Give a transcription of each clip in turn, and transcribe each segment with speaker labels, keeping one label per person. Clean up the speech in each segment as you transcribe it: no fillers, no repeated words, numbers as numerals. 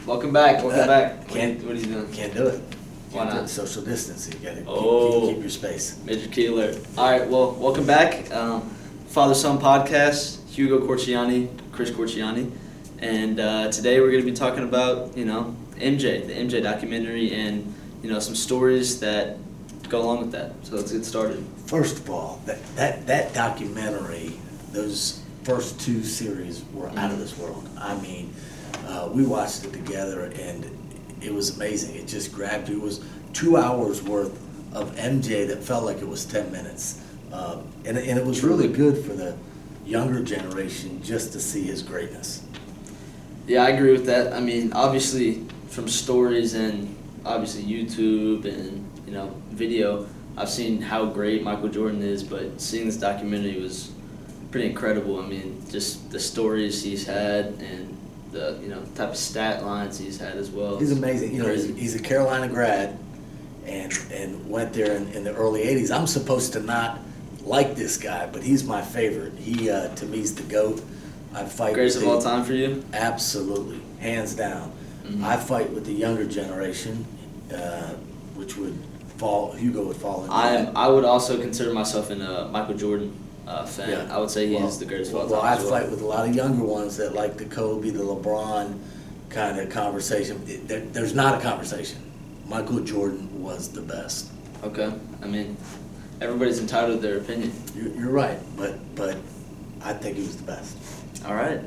Speaker 1: Welcome back. Welcome back.
Speaker 2: Can't.
Speaker 1: What are you doing?
Speaker 2: Can't do it.
Speaker 1: Why
Speaker 2: Can't do
Speaker 1: not?
Speaker 2: it. Social distancing. You gotta keep your space.
Speaker 1: Major key alert. All right. Well, welcome back. Father-son podcast. Hugo Corchiani, Chris Corchiani, and today we're going to be talking about MJ, the MJ documentary, and some stories that go along with that. So let's get started.
Speaker 2: First of all, that documentary, those first two series were out of this world. I mean, we watched it together, and it was amazing. It just grabbed you. It was 2 hours worth of MJ that felt like it was 10 minutes. And it was really good for the younger generation just to see his greatness.
Speaker 1: Yeah, I agree with that. I mean, obviously from stories and obviously YouTube and video, I've seen how great Michael Jordan is, but seeing this documentary was pretty incredible. I mean, just the stories he's had and the type of stat lines he's had as well.
Speaker 2: He's amazing. He's a Carolina grad and went there in the early 80s. I'm supposed to not like this guy, but he's my favorite. He to me is the GOAT. I fight
Speaker 1: greatest
Speaker 2: with
Speaker 1: of all time for you?
Speaker 2: Absolutely, hands down. Mm-hmm. I fight with the younger generation, which would Hugo would fall into that.
Speaker 1: I would also consider myself a Michael Jordan fan.
Speaker 2: Yeah.
Speaker 1: I would say he's the greatest of all time.
Speaker 2: Well, I fight with a lot of younger ones that like the Kobe, the LeBron kind of conversation. There's not a conversation. Michael Jordan was the best.
Speaker 1: Okay, I mean, everybody's entitled to their opinion.
Speaker 2: You're right, but I think he was the best.
Speaker 1: All right.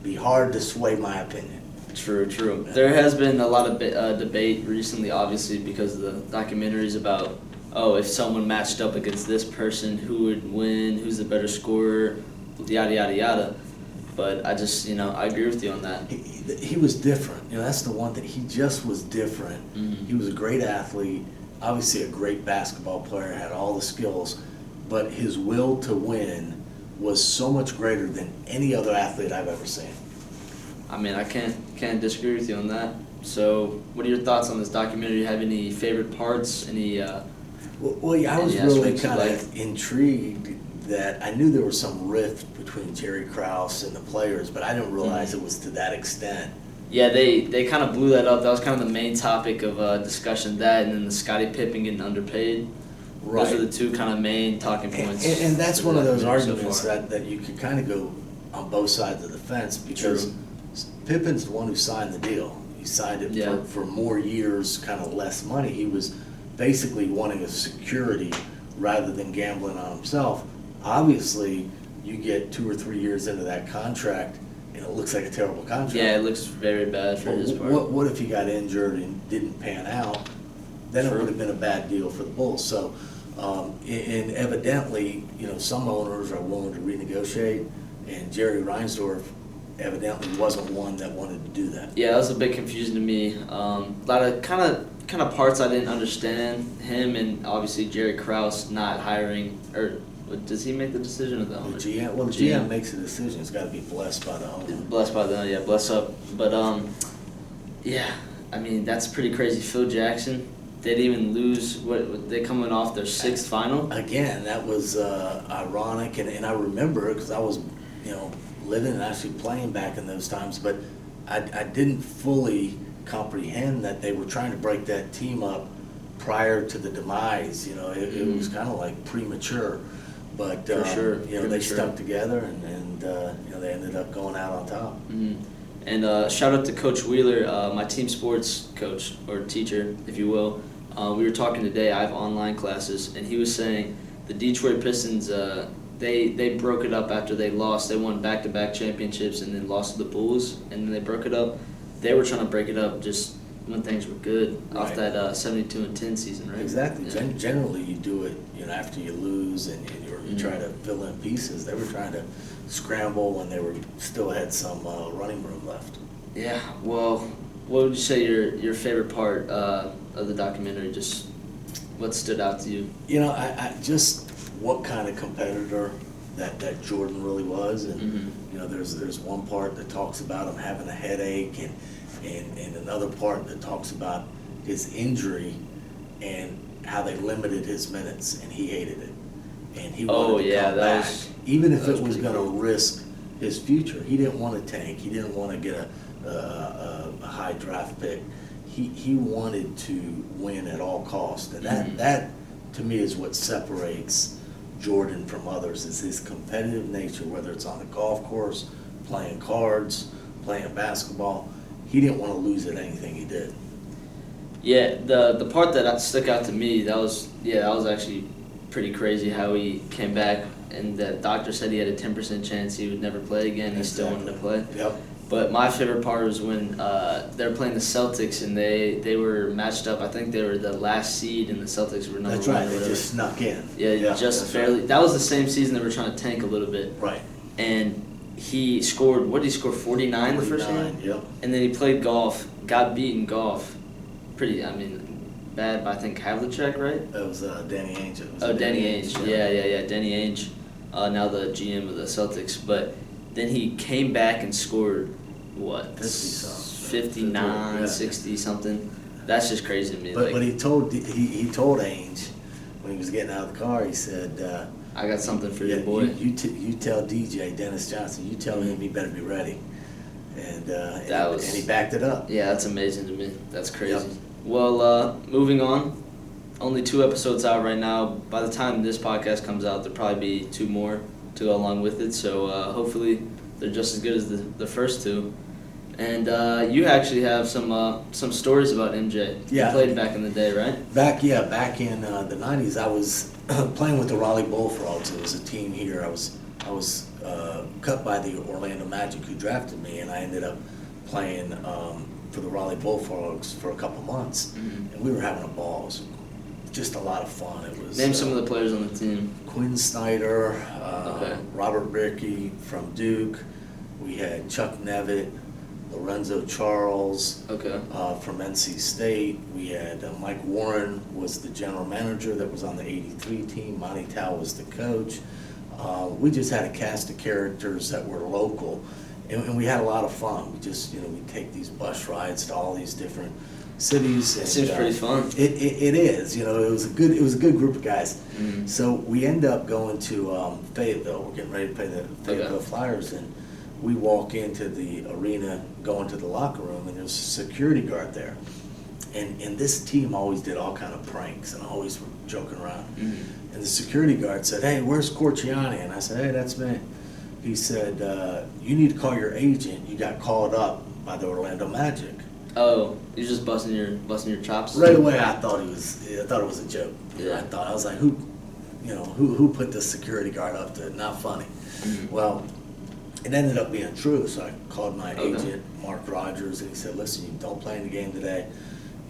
Speaker 2: Be hard to sway my opinion.
Speaker 1: True. Yeah. There has been a lot of debate recently, obviously, because of the documentaries about, if someone matched up against this person, who would win, who's the better scorer, yada, yada, yada. But I just, I agree with you on that.
Speaker 2: He was different. That's the one thing. He just was different. Mm-hmm. He was a great athlete, obviously a great basketball player, had all the skills, but his will to win was so much greater than any other athlete I've ever seen.
Speaker 1: I mean, I can't disagree with you on that. So, what are your thoughts on this documentary? Do you have any favorite parts? Any?
Speaker 2: Well, yeah, I was really kind of intrigued that I knew there was some rift between Jerry Krause and the players, but I didn't realize it was to that extent.
Speaker 1: Yeah, they kind of blew that up. That was kind of the main topic of discussion. That and then the Scottie Pippen getting underpaid.
Speaker 2: Right.
Speaker 1: Those are the two kind of main talking points.
Speaker 2: And that's one of those arguments that you could kind of go on both sides of the fence because Pippen's the one who signed the deal. He signed it for more years, kind of less money. He was basically wanting a security rather than gambling on himself. Obviously, you get 2 or 3 years into that contract, and it looks like a terrible contract.
Speaker 1: Yeah, it looks very bad for his part.
Speaker 2: What if he got injured and didn't pan out? Then it would have been a bad deal for the Bulls. So, and evidently, some owners are willing to renegotiate, and Jerry Reinsdorf evidently wasn't one that wanted to do that.
Speaker 1: Yeah, that was a bit confusing to me. A lot of kind of parts I didn't understand. Him and obviously Jerry Krause not hiring, or does he make the decision of the owner?
Speaker 2: The GM. Well, the GM makes the decision. It's got to be blessed by the owner.
Speaker 1: Blessed by the bless up. But yeah, I mean that's pretty crazy. Phil Jackson. They didn't even lose. They coming off their 6th final.
Speaker 2: Again, that was ironic, and I remember it because I was, living and actually playing back in those times. But I didn't fully comprehend that they were trying to break that team up prior to the demise. It was kind of like premature, but
Speaker 1: for sure.
Speaker 2: They stuck together, and they ended up going out on top.
Speaker 1: Mm-hmm. And shout out to Coach Wheeler, my team sports coach or teacher, if you will. We were talking today. I have online classes, and he was saying the Detroit Pistons, they broke it up after they lost. They won back-to-back championships and then lost to the Bulls, and then they broke it up. They were trying to break it up just when things were good off that 72-10 season, right?
Speaker 2: Exactly.
Speaker 1: Yeah.
Speaker 2: Generally, you do it after you lose and you try to fill in pieces. They were trying to scramble when they still had some running room left.
Speaker 1: Yeah. Well, what would you say your favorite part of the documentary? Just what stood out to you?
Speaker 2: I just what kind of competitor that Jordan really was, and there's one part that talks about him having a headache, and another part that talks about his injury and how they limited his minutes, and he hated it, and he wanted to come back, even if it was going to risk his future. He didn't want to tank. He didn't want to get a high draft pick. He wanted to win at all costs, and
Speaker 1: Mm-hmm.
Speaker 2: that to me is what separates Jordan from others, is his competitive nature, whether it's on the golf course, playing cards, playing basketball. He didn't want to lose at anything he did.
Speaker 1: Yeah, the part that stuck out to me, that was actually pretty crazy how he came back, and the doctor said he had a 10% chance he would never play again. He still wanted to play.
Speaker 2: Yep.
Speaker 1: But my favorite part was when they were playing the Celtics, and they were matched up. I think they were the last seed, and the Celtics were number
Speaker 2: That's
Speaker 1: one.
Speaker 2: right.
Speaker 1: Or
Speaker 2: They
Speaker 1: whatever.
Speaker 2: just snuck in.
Speaker 1: Yeah, just barely.
Speaker 2: Right.
Speaker 1: That was the same season they were trying to tank a little bit.
Speaker 2: Right.
Speaker 1: And he scored. What did he score? 49 the first game.
Speaker 2: Yep.
Speaker 1: And then he played golf. Got beat in golf. Pretty. I mean, bad. By I think Havlicek, right?
Speaker 2: That was Danny Ainge.
Speaker 1: Danny Ainge. Yeah. Danny Ainge, now the GM of the Celtics. But then he came back and scored, what, 59,
Speaker 2: Yeah.
Speaker 1: 60 something. That's just crazy to me.
Speaker 2: But he told Ainge when he was getting out of the car, he said,
Speaker 1: I got something for
Speaker 2: yeah,
Speaker 1: your boy.
Speaker 2: You tell DJ Dennis Johnson, you tell him he better be ready, and he backed it up.
Speaker 1: Yeah, that's amazing to me. That's crazy.
Speaker 2: Yep.
Speaker 1: Well, moving on. Only 2 episodes out right now. By the time this podcast comes out, there'll probably be 2 more to go along with it. So hopefully they're just as good as the first 2. And you actually have some stories about MJ.
Speaker 2: Yeah.
Speaker 1: You played back in the day, right?
Speaker 2: Back in the '90s, I was playing with the Raleigh Bullfrogs. It was a team here. I was cut by the Orlando Magic, who drafted me, and I ended up playing for the Raleigh Bullfrogs for a couple months,
Speaker 1: Mm-hmm.
Speaker 2: and we were having a ball. It was just a lot of fun. It was
Speaker 1: Name some of the players on the team.
Speaker 2: Quinn Snyder,
Speaker 1: Okay.
Speaker 2: Robert Rickey from Duke. We had Chuck Nevitt, Lorenzo Charles
Speaker 1: Okay.
Speaker 2: from NC State. We had Mike Warren was the general manager that was on the '83 team. Monty Tao was the coach. We just had a cast of characters that were local, and we had a lot of fun. We just, we'd take these bus rides to all these different cities.
Speaker 1: It seems pretty fun.
Speaker 2: It is. It was a good group of guys.
Speaker 1: Mhm.
Speaker 2: So we end up going to Fayetteville. We're getting ready to play the Fayetteville Flyers, and we walk into the arena, go into the locker room, and there's a security guard there. And this team always did all kind of pranks and always were joking around.
Speaker 1: Mm-hmm.
Speaker 2: And the security guard said, "Hey, where's Corchiani?" And I said, "Hey, that's me." He said, "You need to call your agent. You got called up by the Orlando Magic."
Speaker 1: Oh, you're just busting your chops?
Speaker 2: Right away, I thought it was a joke.
Speaker 1: Yeah.
Speaker 2: I was like, who put this security guard up to? Not funny.
Speaker 1: Mm-hmm.
Speaker 2: Well, it ended up being true, so I called my
Speaker 1: Okay.
Speaker 2: agent, Mark Rogers, and he said, "Listen, you don't play in the game today.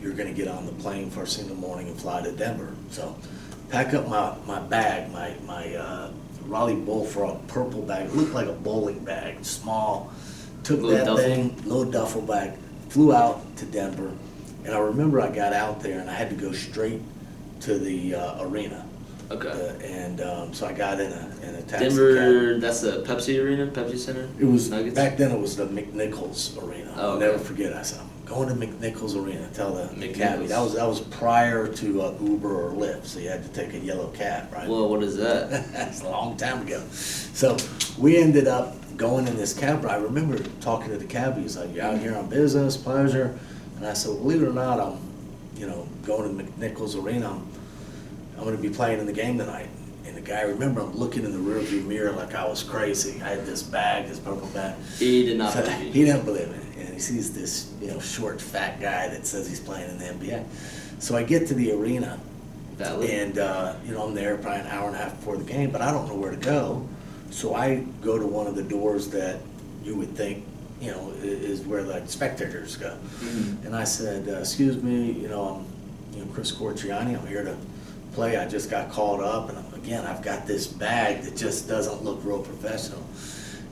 Speaker 2: You're going to get on the plane first thing in the morning and fly to Denver." So pack up my bag, my Raleigh Bullfrog purple bag. It looked like a bowling bag, small. Took
Speaker 1: Little
Speaker 2: that
Speaker 1: duffel.
Speaker 2: thing, little duffel bag, flew out to Denver. And I remember I got out there and I had to go straight to the arena.
Speaker 1: Okay.
Speaker 2: So I got in a taxi
Speaker 1: Denver,
Speaker 2: cab.
Speaker 1: that's the Pepsi Arena, Pepsi Center?
Speaker 2: It was
Speaker 1: Nuggets?
Speaker 2: back then. It was the McNichols Arena.
Speaker 1: Oh,
Speaker 2: I'll
Speaker 1: okay.
Speaker 2: never forget. I said, "I'm going to McNichols Arena." Tell the
Speaker 1: McNichols.
Speaker 2: cabbie. That was prior to Uber or Lyft, so you had to take a yellow cab, right?
Speaker 1: Well, what is that?
Speaker 2: That's a long time ago. So we ended up going in this cab ride. I remember talking to the cabbie. He's like, "You out here on business, pleasure?" And I said, "Well, believe it or not, I'm, going to McNichols Arena. I'm going to be playing in the game tonight." And the guy, I remember, I'm looking in the rearview mirror like I was crazy. I had this bag, this purple bag.
Speaker 1: He did not
Speaker 2: So
Speaker 1: believe you.
Speaker 2: he didn't believe it. And he sees this, short, fat guy that says he's playing in the NBA. So I get to the arena,
Speaker 1: Valid.
Speaker 2: and, I'm there probably an hour and a half before the game, but I don't know where to go. So I go to one of the doors that you would think, is where the spectators go.
Speaker 1: Mhm.
Speaker 2: And I said, "Excuse me, I'm Chris Corchiani. I'm here to play. I just got called up, and again, I've got this bag that just doesn't look real professional."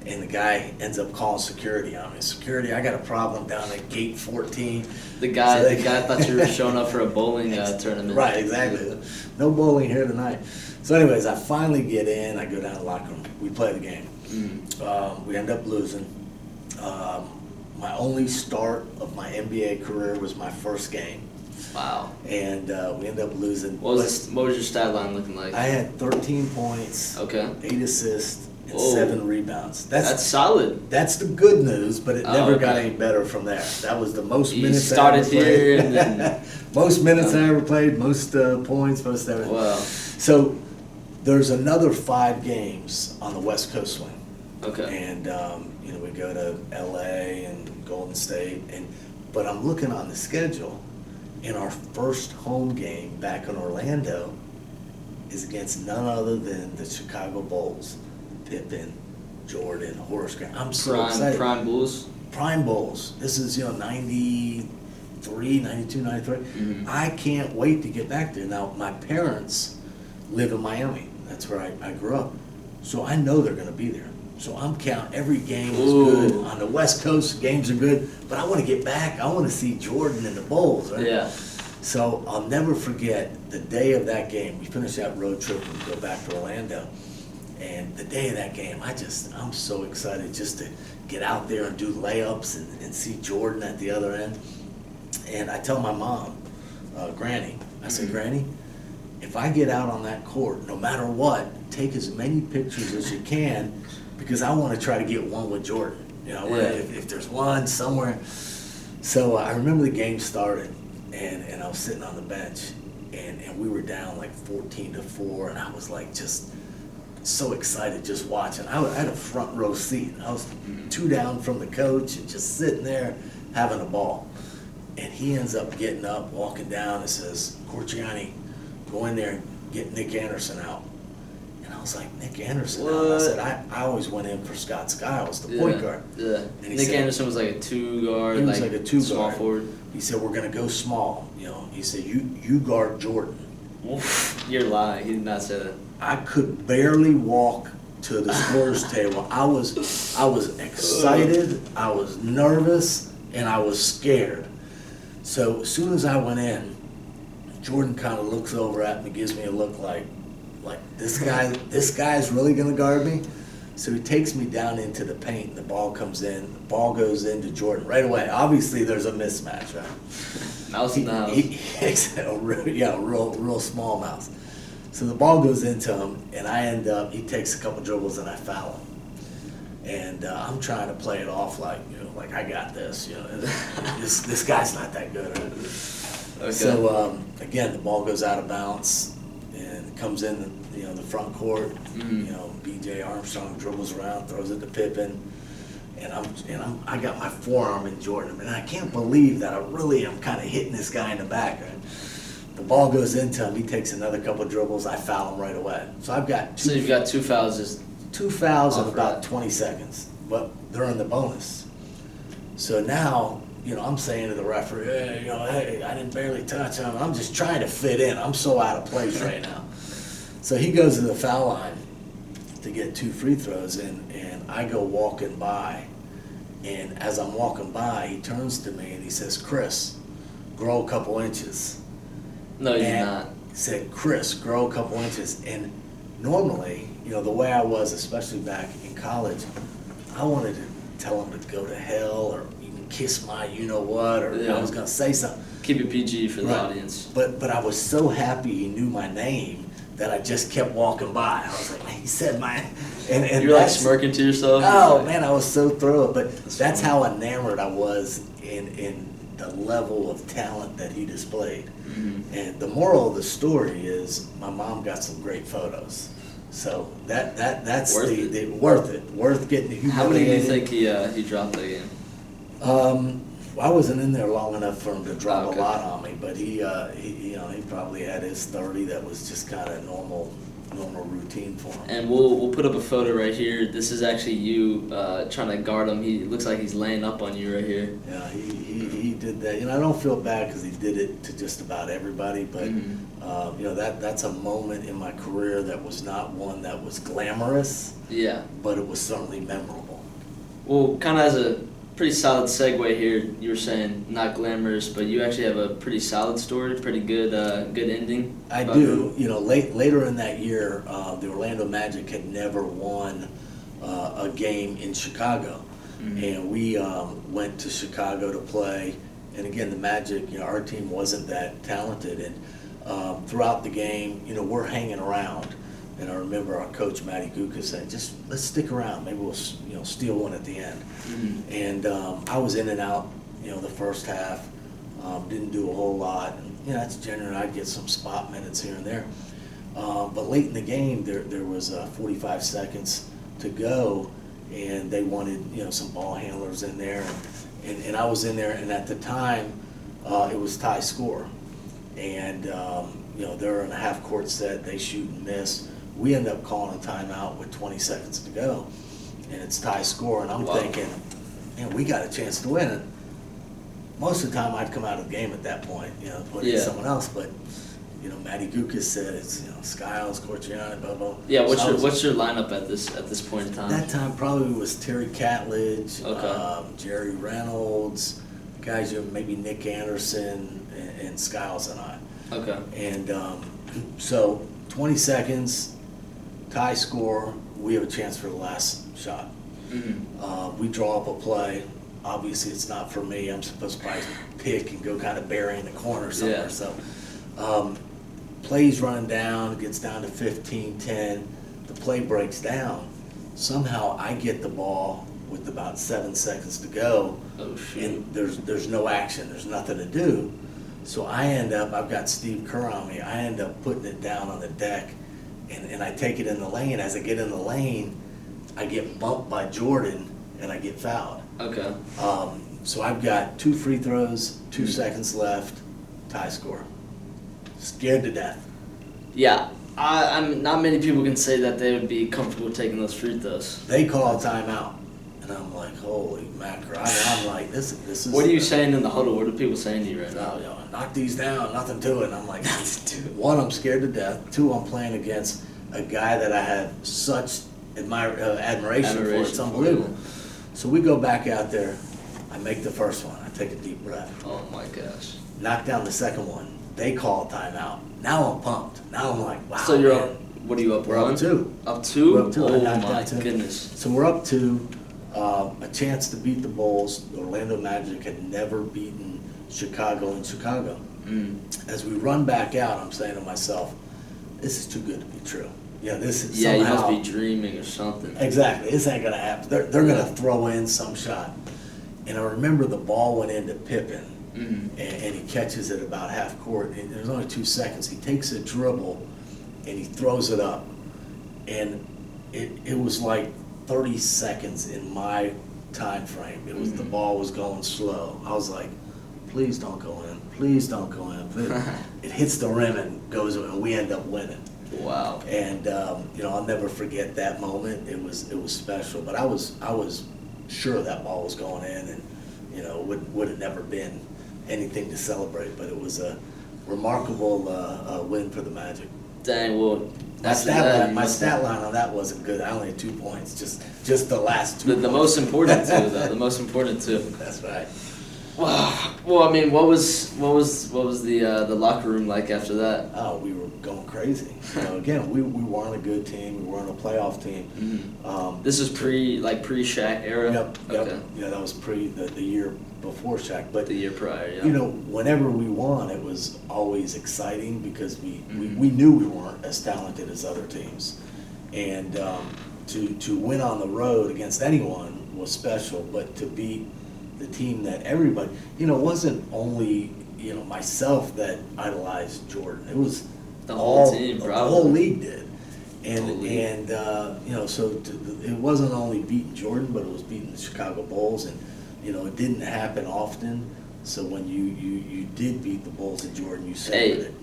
Speaker 2: And the guy ends up calling security on me. "Security, I got a problem down at gate 14.
Speaker 1: The guy
Speaker 2: So
Speaker 1: thought you were showing up for a bowling tournament.
Speaker 2: Right, exactly. No bowling here tonight. So anyways, I finally get in. I go down to the locker room. We play the game.
Speaker 1: Mhm.
Speaker 2: We end up losing. My only start of my NBA career was my first game.
Speaker 1: Wow.
Speaker 2: And we end up losing.
Speaker 1: What was your stat line looking like?
Speaker 2: I had 13 points,
Speaker 1: Okay.
Speaker 2: 8 assists, and
Speaker 1: Whoa.
Speaker 2: 7 rebounds.
Speaker 1: That's solid.
Speaker 2: That's the good news, but it never got
Speaker 1: okay.
Speaker 2: any better from there. That was the most
Speaker 1: You
Speaker 2: minutes
Speaker 1: started
Speaker 2: I ever played.
Speaker 1: here and then
Speaker 2: most minutes I ever played, most points, most everything.
Speaker 1: wow.
Speaker 2: So there's another 5 games on the West Coast swing.
Speaker 1: Okay.
Speaker 2: And we go to LA and Golden State, but I'm looking on the schedule, and our first home game back in Orlando is against none other than the Chicago Bulls. Pippen, Jordan, Horace Grant. I'm so excited.
Speaker 1: Prime Bulls.
Speaker 2: Prime Bulls. This is 93, 92, 93.
Speaker 1: Mm-hmm.
Speaker 2: I can't wait to get back there. Now my parents live in Miami. That's where I grew up. So I know they're going to be there. So I'm counting every game is good. On the West Coast, games are good. But I want to get back. I want to see Jordan and the Bulls. Right?
Speaker 1: Yeah.
Speaker 2: So I'll never forget the day of that game. We finished that road trip and go back to Orlando. And the day of that game, I'm so excited just to get out there and do layups and see Jordan at the other end. And I tell my mom, Granny, I said, Granny, if I get out on that court, no matter what, take as many pictures as you can, because I want to try to get one with Jordan. If there's one somewhere. So I remember the game started, and I was sitting on the bench, and we were down like 14-4, and I was like just so excited just watching. I had a front row seat. I was 2 down from the coach and just sitting there having a ball. And he ends up getting up, walking down, and says, Corchiani, go in there and get Nick Anderson out. And I was like, Nick Anderson out? I said, I always went in for Scott Skiles, the point guard.
Speaker 1: Yeah.
Speaker 2: And
Speaker 1: Nick Anderson was like a 2 guard.
Speaker 2: He was like a 2 guard.
Speaker 1: Small forward.
Speaker 2: He said, we're going to go small. He said, you guard Jordan.
Speaker 1: You're lying. He did not say that.
Speaker 2: I could barely walk to the scorer's table. I was excited, I was nervous, and I was scared. So as soon as I went in, Jordan kind of looks over at me, gives me a look like this guy's really gonna guard me. So he takes me down into the paint. The ball comes in. The ball goes into Jordan right away. Obviously, there's a mismatch, right?
Speaker 1: Mouse in the house.
Speaker 2: Real small mouse. So the ball goes into him, and I end up. He takes a couple dribbles, and I foul him. And I'm trying to play it off like I got this. This guy's not that good. Right?
Speaker 1: Okay.
Speaker 2: So again, the ball goes out of bounds and comes in the front court.
Speaker 1: Mm-hmm.
Speaker 2: B.J. Armstrong dribbles around, throws it to Pippen, and I got my forearm in Jordan. I can't believe that I really am kind of hitting this guy in the back. Right? The ball goes into him. He takes another couple dribbles. I foul him right away. So I've got
Speaker 1: So you've got 2 fouls. Just
Speaker 2: 2 fouls in about
Speaker 1: that.
Speaker 2: 20 seconds, but they're in the bonus. So now, I'm saying to the referee, hey, I didn't barely touch him. I'm just trying to fit in. I'm so out of place right now. So he goes to the foul line to get 2 free throws, and I go walking by. And as I'm walking by, he turns to me and he says, Chris, grow a couple inches.
Speaker 1: No, you're not.
Speaker 2: He said, Chris, grow a couple inches. And normally, the way I was, especially back in college, I wanted to tell him to go to hell or even kiss my you-know-what, or I was going to say something.
Speaker 1: Keep it PG for the
Speaker 2: Right.
Speaker 1: audience.
Speaker 2: But I was so happy he knew my name that I just kept walking by. I was like, he said my... And
Speaker 1: You're like smirking to yourself?
Speaker 2: Oh, man, I was so thrilled. But that's how enamored I was in the level of talent that he displayed.
Speaker 1: Mm-hmm.
Speaker 2: And the moral of the story is my mom got some great photos. So that's
Speaker 1: Worth
Speaker 2: worth getting humiliated.
Speaker 1: How many do you think he dropped that game?
Speaker 2: I wasn't in there long enough for him to drop
Speaker 1: Okay.
Speaker 2: a lot on me, but he probably had his 30. That was just kind of normal routine for him.
Speaker 1: And we'll put up a photo right here. This is actually you trying to guard him. He looks like he's laying up on you right here.
Speaker 2: Yeah, he did that. I don't feel bad because he did it to just about everybody, but that's a moment in my career that was not one that was glamorous.
Speaker 1: Yeah.
Speaker 2: But it was certainly memorable.
Speaker 1: Well, kind of as a pretty solid segue here, you were saying not glamorous, but you actually have a pretty solid story, pretty good good ending.
Speaker 2: I do. Later in that year, the Orlando Magic had never won a game in Chicago.
Speaker 1: Mm-hmm.
Speaker 2: And we went to Chicago to play. And again, the Magic, our team wasn't that talented. And throughout the game, we're hanging around. And I remember our coach, Matty Guka, saying, just let's stick around. Maybe we'll, steal one at the end.
Speaker 1: Mm-hmm.
Speaker 2: And I was in and out, the first half. Didn't do a whole lot. And, that's generally, I'd get some spot minutes here and there. But late in the game, there was 45 seconds to go, and they wanted, some ball handlers in there. And I was in there, and at the time, it was tie score. And, they're in a half-court set. They shoot and miss. We end up calling a timeout with 20 seconds to go, and it's tie score. And I'm thinking, man, we got a chance to win it. Most of the time, I'd come out of the game at that point, put in someone else. But, Matty Gukas said it's, Skiles, Corchiani, blah, blah.
Speaker 1: Yeah, what's your lineup at this point in time?
Speaker 2: That time probably was Terry Catledge,
Speaker 1: Okay.
Speaker 2: Jerry Reynolds, guys, maybe Nick Anderson, and Skiles and I.
Speaker 1: Okay.
Speaker 2: And so 20 seconds, tie score, we have a chance for the last shot.
Speaker 1: Mm-hmm.
Speaker 2: We draw up a play. Obviously, it's not for me. I'm supposed to probably pick and go kind of bury in the corner somewhere.
Speaker 1: Yeah.
Speaker 2: So plays running down, gets down to 15-10. The play breaks down. Somehow I get the ball with about 7 seconds to go.
Speaker 1: Oh, shoot.
Speaker 2: And there's no action. There's nothing to do. So I've got Steve Kerr on me. I end up putting it down on the deck, and I take it in the lane. As I get in the lane, I get bumped by Jordan, and I get fouled.
Speaker 1: Okay.
Speaker 2: So I've got 2 free throws, 2 seconds left, tie score. Scared to death.
Speaker 1: Yeah, I'm not many people can say that they would be comfortable taking those free throws.
Speaker 2: They call a timeout, and I'm like, holy mackerel. I'm like, this is.
Speaker 1: What are you saying in the huddle? What are people saying to you right now?
Speaker 2: Knock these down, nothing to it. And I'm like, one, I'm scared to death. 2, I'm playing against a guy that I have such admiration for. It's unbelievable. So we go back out there. I make the first one. I take a deep breath.
Speaker 1: Oh my gosh.
Speaker 2: Knock down the second one. They call a timeout. Now I'm pumped. Now I'm like, wow.
Speaker 1: So you're up. What are you up?
Speaker 2: We're up 2.
Speaker 1: Up 2?
Speaker 2: We're up 2.
Speaker 1: Oh my goodness.
Speaker 2: So we're up 2. A chance to beat the Bulls. The Orlando Magic had never beaten Chicago in Chicago. As we run back out, I'm saying to myself, this is too good to be true. This is
Speaker 1: Yeah,
Speaker 2: somehow,
Speaker 1: you must be dreaming or something.
Speaker 2: Exactly. This ain't going to happen. They're going to throw in some shot. And I remember the ball went into Pippen, and he catches it about half court. And there's only 2 seconds. He takes a dribble, and he throws it up. And it was like 30 seconds in my time frame. It was the ball was going slow. I was like, please don't go in. Please don't go in. It hits the rim and goes, and we end up winning.
Speaker 1: Wow.
Speaker 2: And I'll never forget that moment. It was special. But I was sure that ball was going in, and would have never been anything to celebrate. But it was a remarkable win for the Magic.
Speaker 1: Dang. Well,
Speaker 2: my stat line on that wasn't good. I only had 2 points. Just the last 2.
Speaker 1: The most important too, though. The most important too.
Speaker 2: That's right.
Speaker 1: Wow. Well, I mean, what was the locker room like after that?
Speaker 2: Oh, we were going crazy. Again, we weren't a good team. We weren't a playoff team.
Speaker 1: This is pre-Shaq era.
Speaker 2: Yep.
Speaker 1: Okay.
Speaker 2: Yeah, that was the year before Shaq. But
Speaker 1: the year prior. Yeah.
Speaker 2: Whenever we won, it was always exciting because we knew we weren't as talented as other teams, and to win on the road against anyone was special. But to beat the team that everybody, it wasn't only myself that idolized Jordan. It was
Speaker 1: the whole team,
Speaker 2: the whole league did, and so it wasn't only beating Jordan, but it was beating the Chicago Bulls, and it didn't happen often. So when you did beat the Bulls and Jordan, you celebrated it.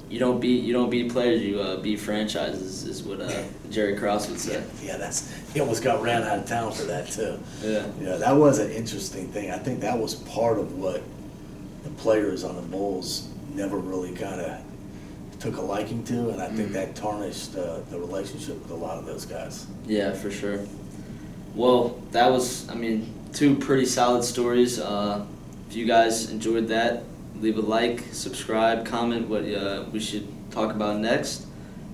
Speaker 1: You don't beat players, you beat franchises, is what Jerry Krause would say.
Speaker 2: Yeah, he almost got ran out of town for that too.
Speaker 1: Yeah.
Speaker 2: That was an interesting thing. I think that was part of what the players on the Bulls never really kind of took a liking to, and I think that tarnished the relationship with a lot of those guys.
Speaker 1: Yeah, for sure. Well, that was, 2 pretty solid stories. If you guys enjoyed that, leave a like, subscribe, comment what we should talk about next,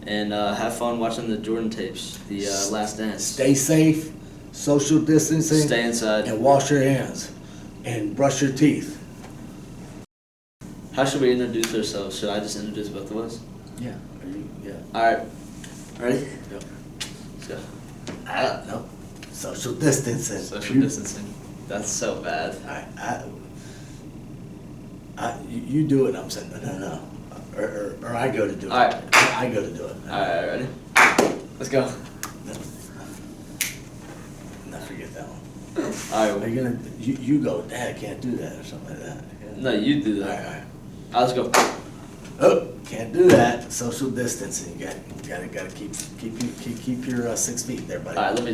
Speaker 1: and have fun watching the Jordan tapes, the Last Dance.
Speaker 2: Stay safe, social distancing.
Speaker 1: Stay inside.
Speaker 2: And wash your hands. And brush your teeth.
Speaker 1: How should we introduce ourselves? Should I just introduce both of us?
Speaker 2: Yeah. Yeah.
Speaker 1: All right. Ready?
Speaker 2: Yep.
Speaker 1: Let's go.
Speaker 2: No. Social distancing.
Speaker 1: Social distancing. That's so bad.
Speaker 2: You do it. I'm saying no. Or I go to do it.
Speaker 1: All right.
Speaker 2: I go to do it.
Speaker 1: All right, ready? Let's go.
Speaker 2: No, forget that one.
Speaker 1: All
Speaker 2: Are
Speaker 1: right.
Speaker 2: you gonna? You go. Dad, I can't do that or something like that. Yeah.
Speaker 1: No, you do
Speaker 2: All
Speaker 1: that.
Speaker 2: right.
Speaker 1: All right, let's go.
Speaker 2: Oh, can't do that. Social distancing. You gotta keep your 6 feet there, buddy.
Speaker 1: All right, let me